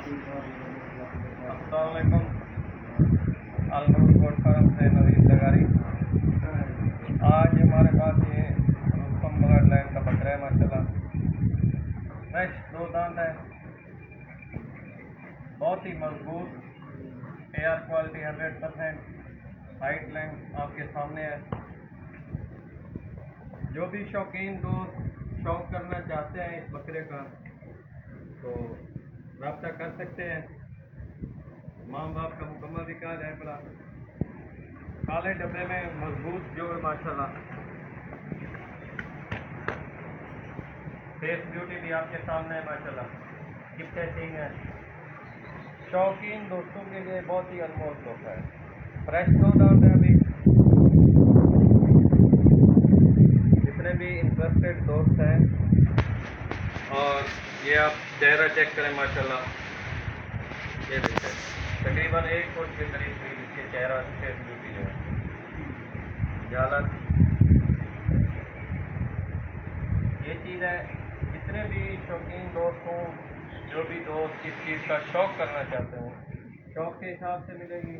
अस्सलामुअलैकुम। Al Noor goat farm से नवीद लगारी। आज हमारे पास ये रुस्तम ब्लड लाइन का बकरा है माशाल्लाह। फ्रेश दो दांत है, बहुत ही मजबूत, एयर क्वालिटी 100%। हाइट लेंथ आपके सामने है। जो भी शौकीन दोस्त शौक करना चाहते हैं इस बकरे का तो रब्ता कर सकते हैं। माँ बाप का मुकम्मल रिकॉर्ड है बड़ा। काले डब्बे में मजबूत जो है माशाल्लाह। फेस ब्यूटी भी आपके सामने है माशाल्लाह। कितने सिंह है। शौकीन दोस्तों के लिए बहुत ही अनमोल तोहफा है। फ्रेश दो दांत है अभी। जितने भी इंटरेस्टेड दोस्त हैं, और ये आप चेहरा चेक करें माशाल्लाह। ये देखें तकरीबन 1 फुट के करीब इसके चेहरा फेस ब्यूटी जो है। जालत ये चीज़ है। जितने भी शौकीन दोस्त हों, जो भी दोस्त इस चीज़ का शौक़ करना चाहते हैं, शौक़ के हिसाब से मिलेगी।